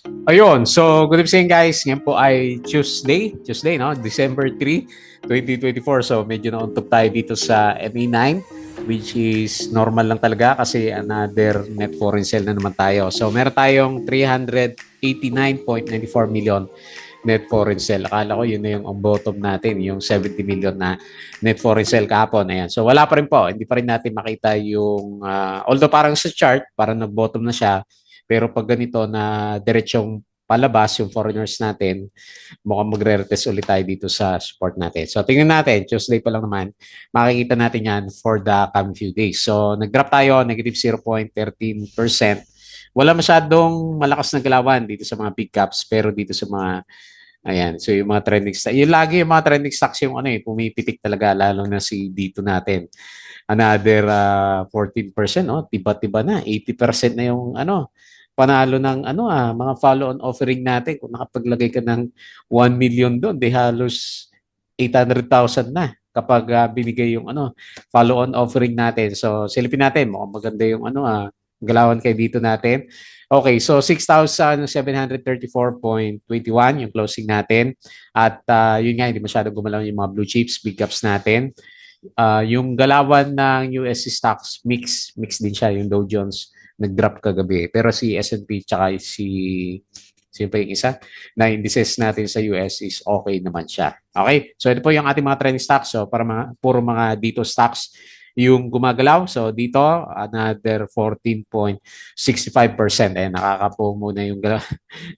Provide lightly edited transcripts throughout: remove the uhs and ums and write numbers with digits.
Ayun, so good evening guys. Ngayon po ay Tuesday, no? December 3, 2024. So medyo nauntog tayo dito sa MA9, which is normal lang talaga kasi another net foreign sale na naman tayo. So meron tayong 389.94 million net foreign sale. Akala ko yun na yung on bottom natin, yung 70 million na net foreign sale kahapon. Ayan. So wala pa rin po. Hindi pa rin natin makita yung, although parang sa chart, parang nag-bottom na siya. Pero pag ganito na diretsong palabas yung foreigners natin, mukhang magre-retest ulit tayo dito sa support natin. So tingnan natin, Tuesday pa lang naman, makikita natin yan for the coming few days. So nag-drop tayo, negative 0.13%. Wala masyadong malakas na galawan dito sa mga big caps, pero dito sa mga, ayan, so yung mga trending stocks, yung lagi yung mga trending stocks yung ano pumipitik talaga, lalo na si dito natin. Another 14%, no? Tiba-tiba na, 80% na yung panalo ng mga follow-on offering natin. Kung nakapaglagay ka ng 1 million doon, di halos 800,000 na kapag binigay yung follow-on offering natin. So silipin natin, mukhang maganda yung galawan kay dito natin. Okay, so 6,734.21 yung closing natin. At yun nga, hindi masyadong gumalaw yung mga blue chips, big caps natin. Yung galawan ng US stocks, mix din siya. Yung Dow Jones, nag-drop kagabi. Pero si S&P tsaka sino pa yung isa na indices natin sa US is okay naman siya. Okay? So ito po yung ating mga trending stocks. So para puro mga dito stocks yung gumagalaw. So dito, another 14.65%. Eh, nakakapo muna yung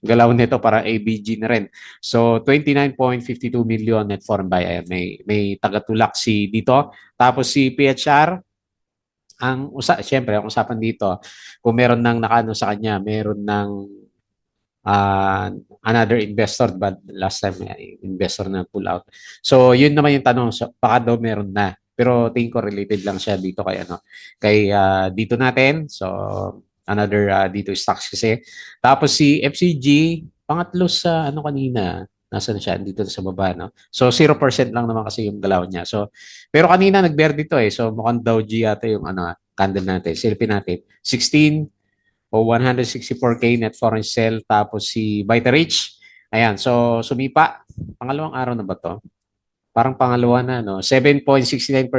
galaw nito para ABG na rin. So 29.52 million net foreign buy. Ayan, may tagatulak si dito. Tapos si PHR, syempre, ang usapan dito, kung meron nang nakano sa kanya, meron ng uh, another investor, but last time investor na pull out. So yun naman yung tanong, so, baka daw meron na. Pero tingin ko related lang siya dito kay dito natin. So another dito stocks kasi. Tapos si FCG, pangatlo sa kanina, nasaan siya? Dito sa baba, no? So 0% lang naman kasi yung galaw niya. So pero kanina nag-bear dito eh. So mukhang Dow G yata yung candle natin. Silipin natin. 16 o 164K net foreign sale. Tapos si Vitarich, ayan, so sumipa. Pangalawang araw na ba to? Parang pangalawa na, no? 7.69%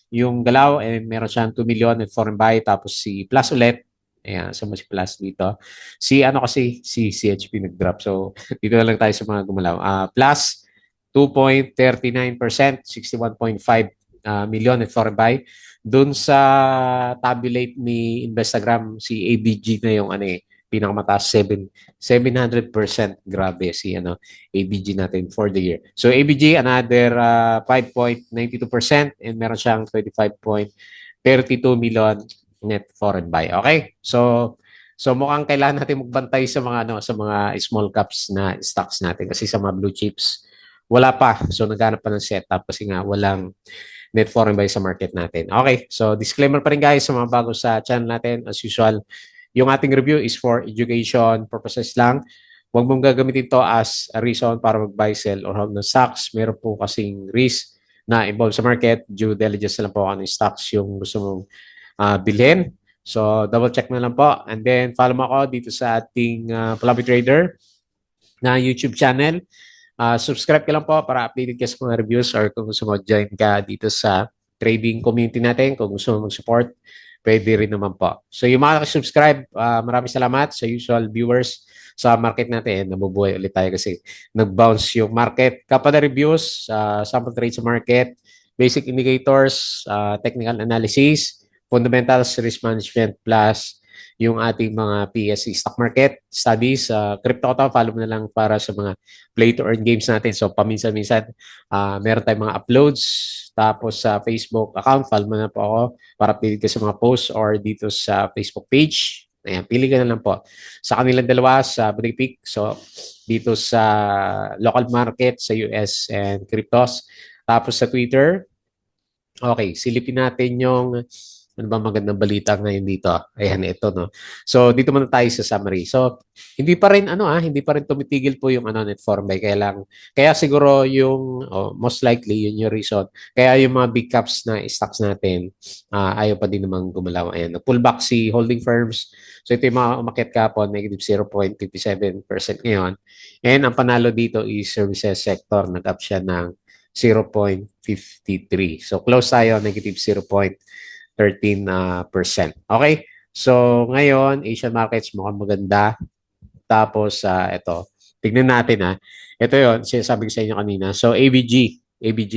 yung galaw, and meron siyang 2 million net foreign buy. Tapos si Plus ulit, ayan, so si Plus dito. Si CHP nag-drop. So dito na lang tayo sa mga gumalaw. Plus 2.39%, 61.5 million net foreign buy. Doon sa tabulate ni Instagram, si ABG na yung pinakamataas, 700%. Grabe si ABG natin for the year. So ABG, another 5.92%, and meron siyang 25.32 million net foreign buy. Okay? So mukhang kailangan natin magbantay sa mga sa mga small caps na stocks natin, kasi sa mga blue chips wala pa. So naghanap pa ng setup kasi nga walang net foreign buy sa market natin. Okay, so disclaimer pa rin guys sa mga bago sa channel natin. As usual, yung ating review is for education purposes lang. Huwag mong gagamitin to as a reason para mag-buy, sell, or hold ng stocks. Meron po kasing risk na involved sa market. Due diligence na lang po anong stocks yung gusto mong bilhin. So, double check na lang po. And then, follow mo ako dito sa ating Plumpy Trader na YouTube channel. Subscribe ka lang po para updated ka sa mga reviews, or kung gusto mo join ka dito sa trading community natin, kung gusto mo mag-support, pwede rin naman po. So yung mga subscribe, maraming salamat sa usual viewers sa market natin. Nabubuhay ulit tayo kasi nag-bounce yung market. Kapag reviews, sample trade sa market, basic indicators, technical analysis, fundamentals, risk management, plus yung ating mga PSE stock market studies. Crypto to, follow mo na lang para sa mga play to earn games natin. So paminsan-minsan meron tayong mga uploads. Tapos sa Facebook account, follow mo na po ako para pili ka sa mga posts, or dito sa Facebook page. Ayan, pili ka na lang po. Sa kanilang dalawa, sa Bripic, so dito sa local market, sa US and cryptos. Tapos sa Twitter, okay, silipin natin yung Ano ba magandang balita ngayon dito? Ayan, ito, no. So, dito muna tayo sa summary. So, hindi pa rin hindi pa rin tumitigil po yung net foreign buy. Kaya siguro yung most likely yun yung reason. Kaya yung mga big caps na stocks natin, ayaw pa din namang gumalaw. Ayan, pull back si holding firms. So, ito yung mga umakyat kapon, negative 0.57% ngayon. And ang panalo dito is services sector. Nag-up siya ng 0.53. So, close tayo, negative 0.13%. Okay? So, ngayon, Asian markets mukhang maganda. Tapos, ito, tignan natin Ito yon sinasabi ko sa inyo kanina. So, ABG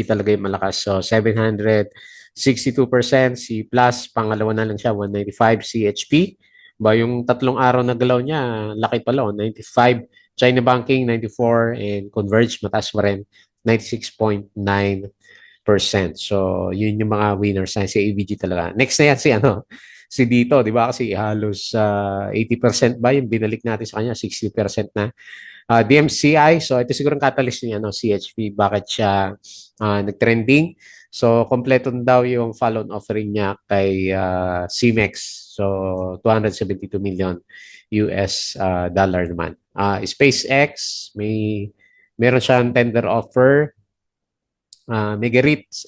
talaga yung malakas. So, 762%. Si Plus, pangalawa na lang siya, 195. CHP, ba yung tatlong araw na galaw niya, laki pala, 95. China Banking, 94. And Converge, mataas pa rin, 96.9%. So, yun yung mga winners na si ABG talaga. Next na yan si Dito, di ba? Kasi halos 80% ba yung binalik natin sa kanya, 60% na. DMCI, so ito siguro ang catalyst niya, CHP, bakit siya nag-trending. So, kompleto daw yung follow-on offering niya kay CMEX. So, 272 million US dollar naman. SpaceX, meron siyang tender offer. Emirates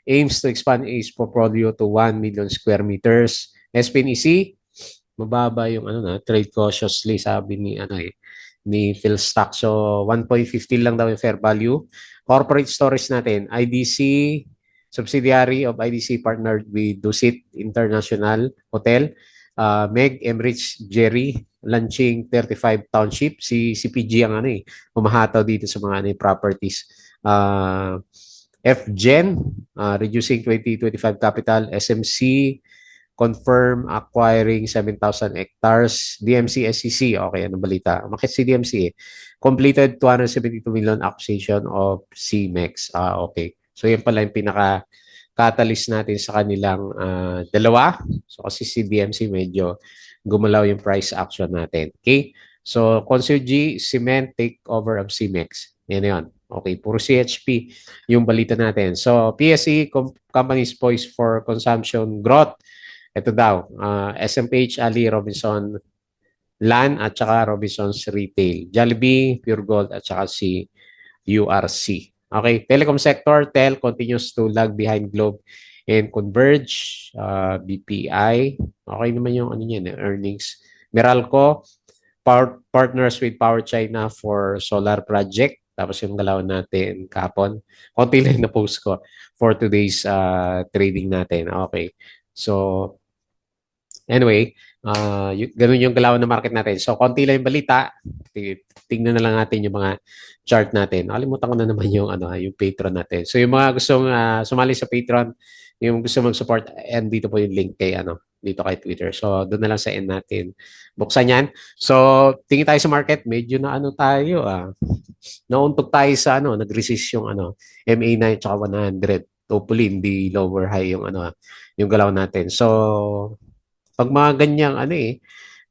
aims to expand its portfolio to 1 million square meters. SPNEC, mababa yung trade cautiously, sabi ni Phil Stock. So 1.15 lang daw yung fair value. Corporate stories natin, IDC, subsidiary of IDC partnered with Dusit International Hotel. Meg Emirates Jerry launching 35 township. Si CPG ang humahataw dito sa mga properties. FGen, reducing 2025 capital. SMC, confirm acquiring 7,000 hectares. DMC, SEC, okay, ano balita? Bakit si DMC? Completed 272 million acquisition of CMEX. Okay. So, yan pala yung pinaka-catalyst natin sa kanilang dalawa. So, kasi si DMC medyo gumalaw yung price action natin. Okay? So, Consuji, Cement, take over of CMEX. Yan yun. Okay, puro CHP yung balita natin. So, PSE, companies poised for consumption growth. Ito daw, SMPH, Ali, Robinson Land at saka Robinson's Retail. Jollibee, Pure Gold at saka si URC. Okay, telecom sector, TEL continues to lag behind Globe and Converge, BPI. Okay naman yung earnings. Meralco, partners with Power China for solar project. Tapos yung galaw natin kahapon. Konti lang na post ko for today's trading natin. Okay. So, anyway, ganun yung galaw ng market natin. So, konti lang yung balita. Tingnan na lang natin yung mga chart natin. Nakalimutan ko na naman yung Patreon natin. So, yung mga gustong sumali sa Patreon, yung gusto mag-support, and dito po yung link kay dito kay Twitter. So, doon na lang sa end natin. Buksan yan. So, tingin tayo sa market. Medyo na tayo. Nauntog tayo sa nag-resist yung MA9 at 100. Hopefully, hindi lower high yung yung galaw natin. So, pag mga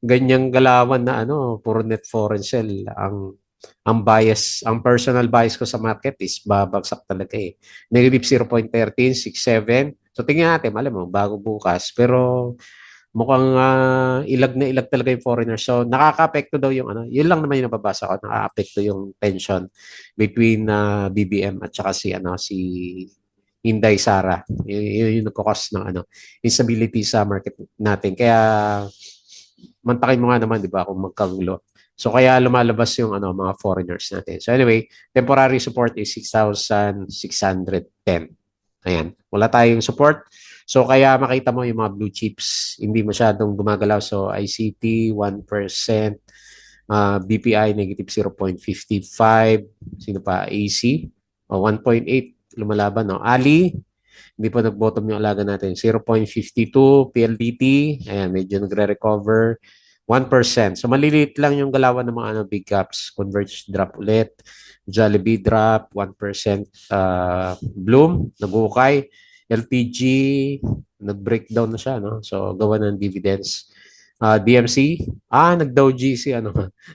ganyang galawan na puro net foreign sell, ang bias, ang personal bias ko sa market is babagsak talaga Negative 0.13, 67. So tingnan natin, alam mo, bago bukas. Pero mukhang ilag na ilag talaga yung foreigner. So nakaka-apekto daw yung yun lang naman yung nababasa ko, nakaka-apekto yung tension between BBM at saka si Inday Sara. Yun yung nagkakos ng instability sa market natin. Kaya mantakin mo nga naman, di ba, kung magkagulo. So kaya lumalabas yung mga foreigners natin. So anyway, temporary support is 6,610. Ayan. Wala tayong support. So kaya makita mo yung mga blue chips, hindi masyadong gumagalaw. So ICT, 1%. BPI, negative 0.55. Sino pa? AC, 1.8. Lumalaban, no? Ali, hindi pa nag-bottom yung alaga natin. 0.52. PLDT, ayan, medyo nagre-recover. 1%. So, maliliit lang yung galawan ng mga big caps. Converge drop ulit. Jollibee drop, 1%. Bloom, nag-ukay. LPG, nag-breakdown na siya, no? So, gawa ng dividends. DMC, nag-Dow GC,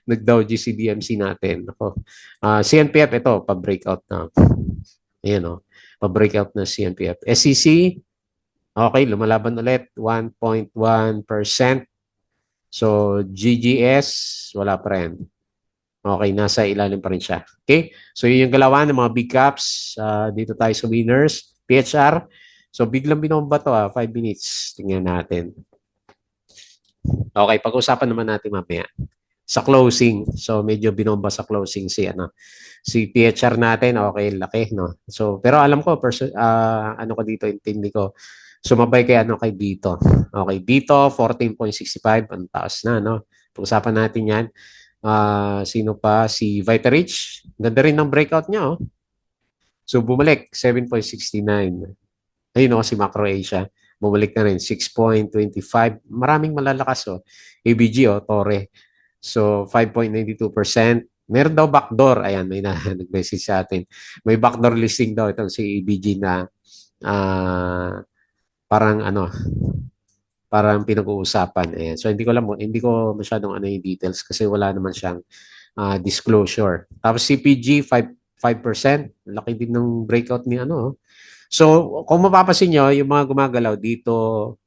nag-Dow GC DMC natin. Ako. CNPF, ito, pa-breakout na. Ayan, pa-breakout na CNPF. SEC, Okay, lumalaban ulit, 1.1%. So, GGS, wala pa rin. Okay, nasa ilalim pa rin siya. Okay? So, yun yung galawan ng mga big caps. Dito tayo sa winners. PHR. So, biglang binomba to 5 minutes. Tingnan natin. Okay, pag-usapan naman natin mamaya. Sa closing. So, medyo binomba sa closing si PHR natin. Okay, laki, no? So, pero alam ko, ano ko dito, intindi ko. Sumabay kay dito. Okay, dito, 14.65. Ang taas na, no? Pag-usapan natin yan. Sino pa? Si Vitarich. Ganda rin ng breakout niya, oh. So, bumalik, 7.69. Ayun, oh, si Macro Asia. Bumalik na rin, 6.25. Maraming malalakas, oh. ABG, oh, Torre. So, 5.92%. Meron daw backdoor. Ayan, may nag-message sa atin. May backdoor listing daw itong si ABG na parang parang pinag-uusapan. Ayan. So, hindi ko masyadong ano yung details kasi wala naman siyang disclosure. Tapos CPG, 5%. Laki din ng breakout ni ano. So, kung mapapasin nyo, yung mga gumagalaw dito,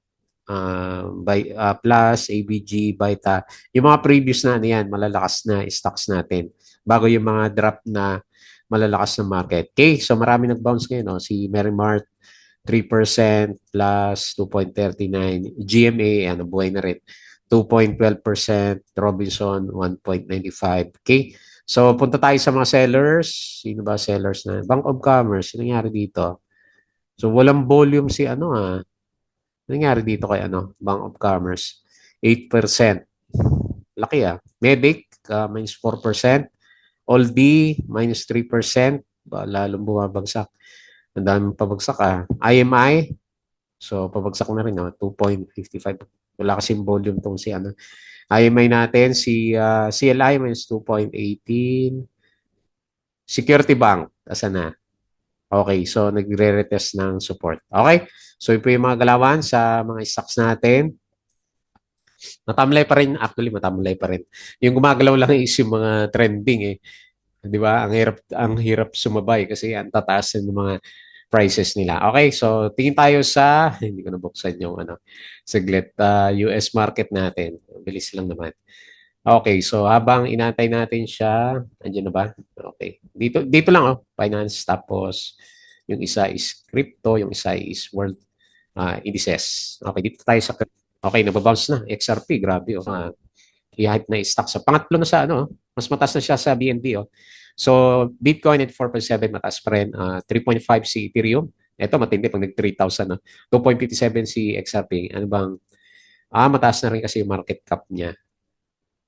Plus, ABG, Vita, yung mga previous na ano yan, malalakas na stocks natin bago yung mga drop na malalakas na market. Okay, so marami nag-bounce ngayon. No? Si Merrimart, 3% plus 2.39. GMA, ano, buhay na rin. 2.12%. Robinson, 1.95. Okay, so punta tayo sa mga sellers. Sino ba sellers na? Bank of Commerce, ano nangyari dito? So walang volume si nangyari dito kay Bank of Commerce? 8%. Laki Medic, minus 4%. Oldie, minus 3%. Lalong bumabagsak. Ang daming pabagsak IMI, so pabagsak na rin 2.55. Wala kasing volume tong si IMI natin, si CLI minus 2.18. Security Bank, asa na? Okay, so nagre-retest ng support. Okay, so ito yung mga galawan sa mga stocks natin. Matamlay pa rin, actually matamlay pa rin. Yung gumagalaw lang is yung mga trending 'di ba? Ang hirap sumabay kasi ang tataas ng mga prices nila. Okay, so tingin tayo sa hindi ko nabuksan yung saglit, US market natin. Bilis lang naman. Okay, so habang inantay natin siya, andiyan na ba? Okay. Dito lang finance, tapos yung isa is crypto, yung isa is world indices. Okay, dito tayo sa okay, nababounce na. XRP, grabe i-hype na stock. So pangatlo na sa mas mataas na siya sa BNB So Bitcoin at 4.7 mataas pa rin. 3.5 si Ethereum. Ito matindi pag nag 3,000 2.57 si XRP. Ano bang mataas na rin kasi yung market cap niya.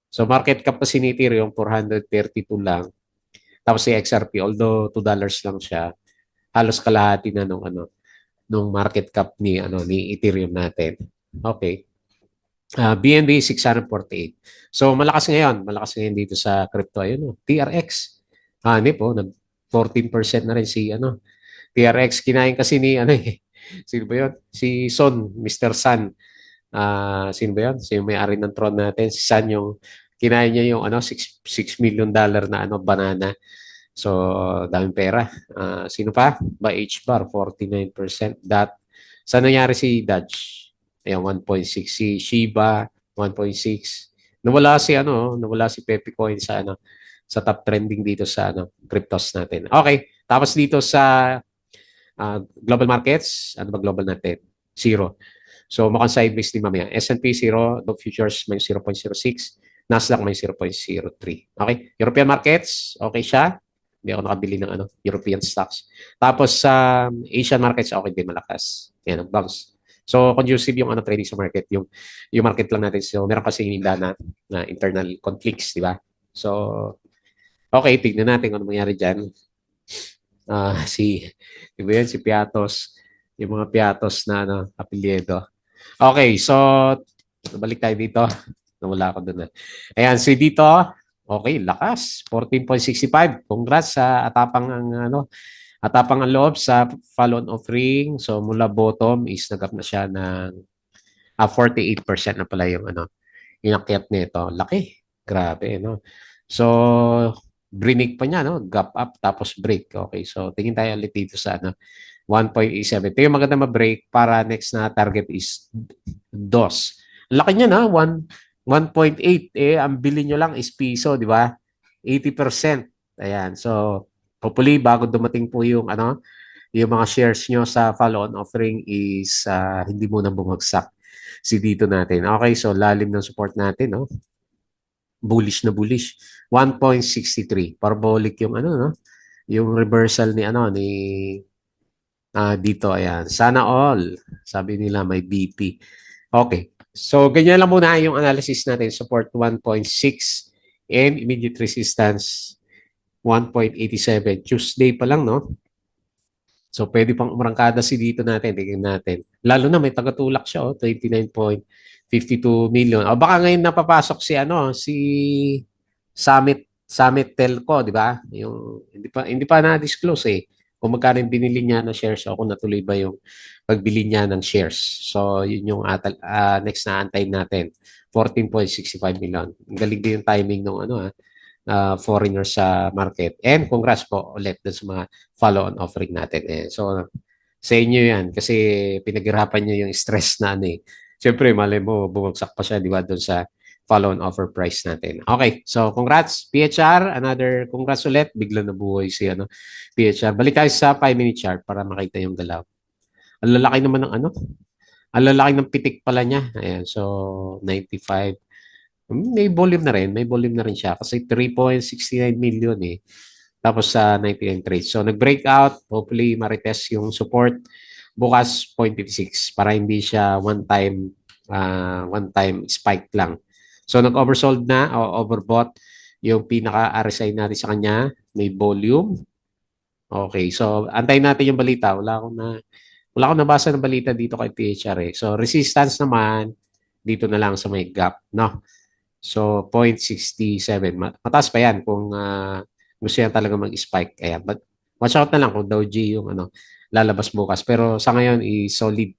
So market cap kasi ni Ethereum 432 lang. Tapos si XRP although $2 lang siya, halos kalahati na nung market cap ni Ethereum natin. Okay. BNB 648. So malakas ngayon dito sa crypto ayun TRX. Hindi po nag 14% na rin si TRX kinain kasi ni sino ba 'yon? Si Son, Mr. Sun. Sino ba 'yon? Sino may-ari ng Tron natin? Si Sun yung kinain niya yung $6 million na banana. So daming pera. Sino pa? Ba H-bar 49%. Saan nangyari si Dodge? Ayan, 1.6. Si Shiba, 1.6. Nawala si Pepe Coin sa top trending dito sa cryptos natin. Okay, tapos dito sa global markets, ano ba global natin? Zero. So mukhang sideways din mamaya. S&P 0, Dow Futures minus 0.06, Nasdaq minus 0.03. Okay, European markets, okay siya. Hindi ako nakabili ng European stocks. Tapos sa Asian markets, okay din malakas. Yan, bounce. So conducive yung trading sa market, yung market lang natin. So meron kasi hinda na internal conflicts, di ba? So okay, tignan natin kung ano mangyari diyan. Di ba yan, si Piatos, yung mga Piatos na apelyido. Okay, so balik tayo dito. Nawala ako doon. Ayan, si dito, okay, lakas. 14.65. Congrats sa atapang ang loob sa follow-on offering. So mula bottom is nag-up na siya ng 48% na pala yung inakyat nito. Laki. Grabe, no? So brinig pa niya, no? Gap up tapos break. Okay, so tingin tayo ulit dito sa 1.87. Ito yung maganda ma-break para next na target is DOS. Laki niya na, 1.8. Ang bili nyo lang is piso, di ba? 80%. Ayan. So, hopefully, bago dumating po yung mga shares nyo sa follow-on offering is hindi muna bumagsak si dito natin. Okay, so lalim ng support natin, no? Bullish na bullish. 1.63. Parabolic yung no? Yung reversal ni dito, ayan. Sana all. Sabi nila may BP. Okay. So, ganyan lang muna yung analysis natin. Support 1.6 and immediate resistance 1.87. Tuesday pa lang, no? So, pwede pang umrangkada si dito natin. Tingnan natin. Lalo na may tagatulak siya, 29.52 million. O baka ngayon napapasok si Summit Telco, di ba? Yung hindi pa na-disclose kung magkano yung binili niya ng shares o kung natuloy ba yung pagbili niya ng shares. So, yun yung next na antayin natin. 14.65 million. Galing din yung timing ng foreigners sa market. And congrats po ulit sa mga follow-on offering natin. So, sa inyo yan kasi pinaghirapan nyo yung stress na Siyempre, malay mo, bumagsak pa siya, di ba, doon sa follow-on offer price natin. Okay, so congrats, PHR. Another congrats ulit. Bigla nabuhay si PHR. Balik tayo sa 5-minute chart para makita yung galaw. Ang lalaki naman ng ang lalaki ng pitik pala niya. Ayan, so 95. May volume na rin. May volume na rin siya kasi 3.69 million Tapos sa 99 trades. So nag-breakout. Hopefully ma-retest yung support. Bukas 0.56 para hindi siya one time spike lang. So nag-oversold na o overbought yung pinaka-RSI natin sa kanya. May volume. Okay. So antayin natin yung balita. Wala akong nabasa ng balita dito kay PHR So resistance naman dito na lang sa may gap, no? So, 0.67. Mataas pa yan kung gusto yan talaga mag-spike. Kaya, but watch out na lang kung Dow G yung lalabas bukas. Pero sa ngayon, solid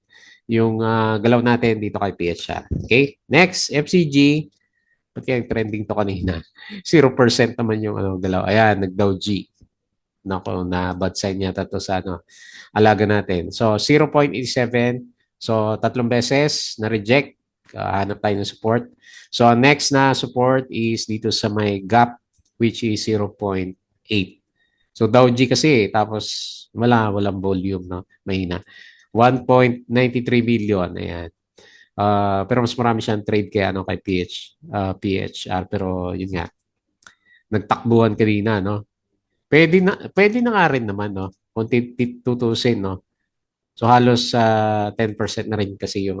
yung galaw natin dito kay PHR. Okay? Next, FCG. Ba't kaya trending to kanina? 0% naman yung galaw. Ayan, nag-Dow G. Nako, na bad sign yata to sa alaga natin. So, 0.87. So, 3 beses na-reject. Hanap tayo ng support. So, next na support is dito sa may gap, which is 0.8. So, Dow G kasi, tapos walang volume, no? Mahina. 1.93 billion. Ayan. Pero mas marami siyang trade kay PHR. Pero yun nga, nagtakbuhan kanina, no? Pwede na nga rin naman, no? Kung tutusin, no? So, halos 10% na rin kasi yung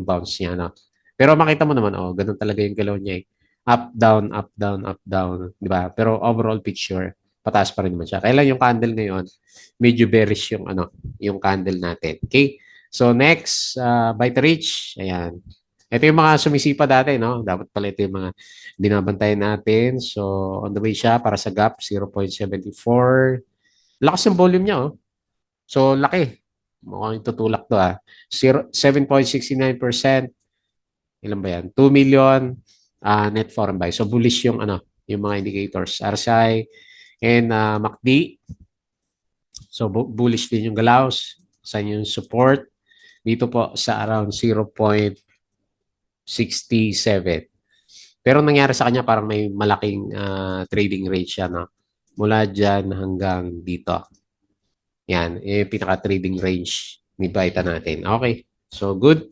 bounce niya, no? Pero makita mo naman, ganun talaga yung galaw niya Up, down, up, down, up, down. Di ba? Pero overall picture, pataas pa rin naman siya. Kailan yung candle ngayon, medyo bearish yung candle natin. Okay? So next, buy to reach. Ayan. Ito yung mga sumisipa dati, no? Dapat pala ito yung mga binabantayan natin. So, on the way siya para sa gap, 0.74. Lakas ng volume niya, So, laki. Mukhang tutulak to, 7.69%. Ilan ba yan? 2 million net foreign buy. So bullish yung mga indicators. RSI and MACD. So bullish din yung galaws. Saan yung support? Dito po sa around 0.67. Pero nangyari sa kanya parang may malaking trading range siya, no? Mula dyan hanggang dito. Yan, pinaka-trading range ni Baita natin. Okay. So good.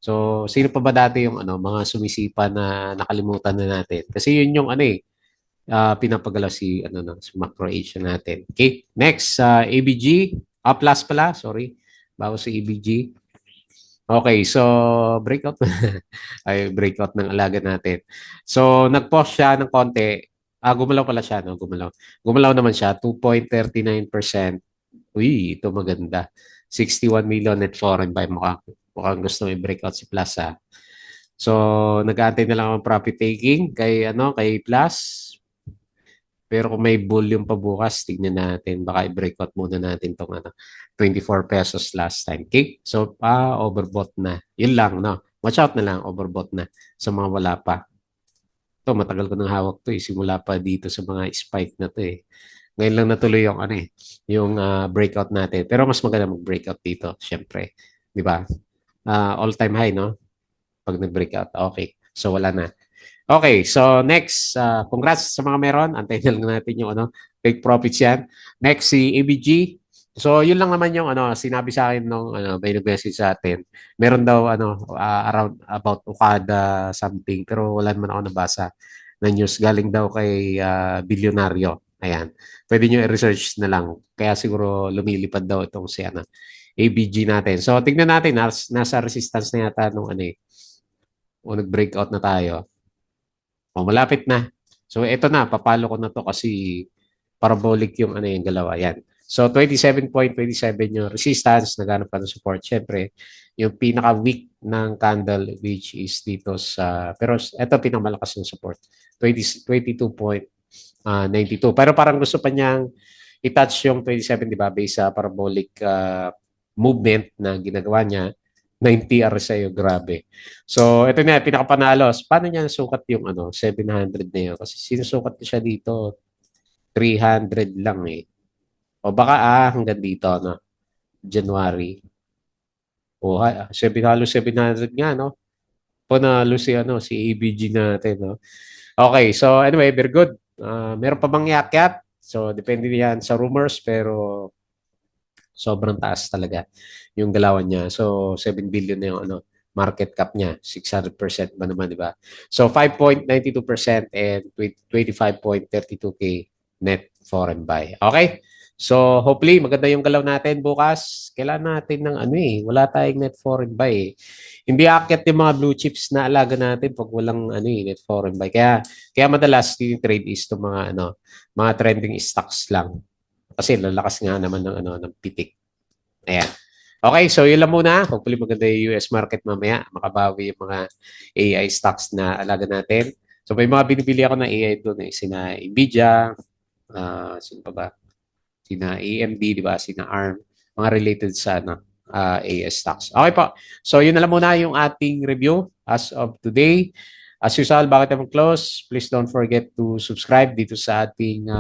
So, sino pa ba dati yung mga sumisipa na nakalimutan na natin? Kasi yun yung pinapagalaw si Macro Asia natin. Okay, next, ABG, plus pala, sorry, bago si ABG. Okay, so breakout ay breakout ng alaga natin. So, nag-pause siya ng konti. Gumalaw pala siya, no? Gumalaw naman siya, 2.39%. Uy, ito maganda. 61 million net foreign buy. Mukhang gusto may breakout si Plus, So, nag-aantay na lang ang profit taking kay Plus. Pero kung may volume pa bukas, tignan natin. Baka i-breakout muna natin itong 24 pesos last time. Okay? So, overbought na. Yun lang, no? Watch out na lang, overbought na sa mga wala pa. Ito, matagal ko nang hawak to Simula pa dito sa mga spike na to Ngayon lang natuloy yung ano eh, yung breakout natin. Pero mas maganda mag-breakout dito, syempre. 'Di ba? All-time high, no? Pag nag-breakout. Okay. So wala na. Okay, so next, congrats sa mga meron. Antayin na lang natin yung ano, big profits yan. Next, si ABG. So, yun lang naman yung ano, sinabi sa akin nung ano, may nag-message sa atin. Meron daw ano, around about Okada something, pero wala naman ako nabasa na news. Galing daw kay bilyonaryo. Ayan. Pwede nyo i-research na lang. Kaya siguro lumilipad daw itong si ano, ABG natin. So, tignan natin. Nasa resistance na yata nung ano eh. O nag-breakout na tayo. Oh, malapit na. So ito na, papalo ko na to kasi parabolic yung ano yung galaw. Ayan. So 27.27 yung resistance, naghanap ka ng support. Siyempre, yung pinaka-weak ng candle which is dito sa, pero ito pinakamalakas yung support. 22.92. Pero parang gusto pa niyang i-touch yung 27, di ba, based sa parabolic movement na ginagawa niya. 90 RSI, grabe. So, ito na, pinakapanalo. Paano niya nasukat yung ano, 700 na yun? Kasi sinusukat ko siya dito, 300 lang eh. O baka hanggang dito, no? January. O, halos 700 nga, no? Panalo si, ano, si ABG natin, no? Okay, so anyway, very good. Meron pa bang iakyat? So, depende yan sa rumors, pero sobrang taas talaga yung galawan niya. So, 7 billion na yung ano, market cap niya. 600% ba naman, di ba? So, 5.92% and 25.32K net foreign buy. Okay? So, hopefully, maganda yung galaw natin bukas. Kailangan natin ng ano eh. Wala tayong net foreign buy eh. Hindi aakyat yung mga blue chips na alaga natin pag walang ano eh, net foreign buy. Kaya madalas yung trade is to mga ano, mga trending stocks lang. Kasi lalakas nga naman ng ano ng pitik. Ayan. Okay, so yun lang muna. Hopefully maganda yung US market mamaya. Makabawi yung mga AI stocks na alaga natin. So may mga binibili ako na AI doon eh. Sina Nvidia, sino pa ba? Sina AMD, di ba? Sina ARM. Mga related sa ano, AI stocks. Okay po. So yun na lang muna yung ating review as of today. As usual, bakit naman close? Please don't forget to subscribe dito sa ating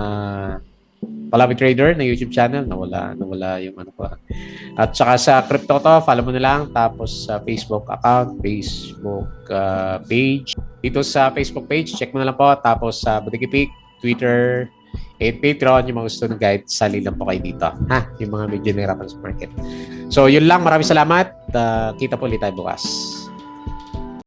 Palabi Trader na YouTube channel. Nawala yung ano ko. At saka sa crypto to, follow mo na lang. Tapos sa Facebook account, Facebook page. Dito sa Facebook page, check mo na lang po. Tapos sa Butikipik, Twitter, and Patreon, yung mga gusto ng guide, sali lang po kayo dito. Ha? Yung mga medyo nahirapan sa market. So, yun lang. Maraming salamat. Kita po ulit tayo bukas.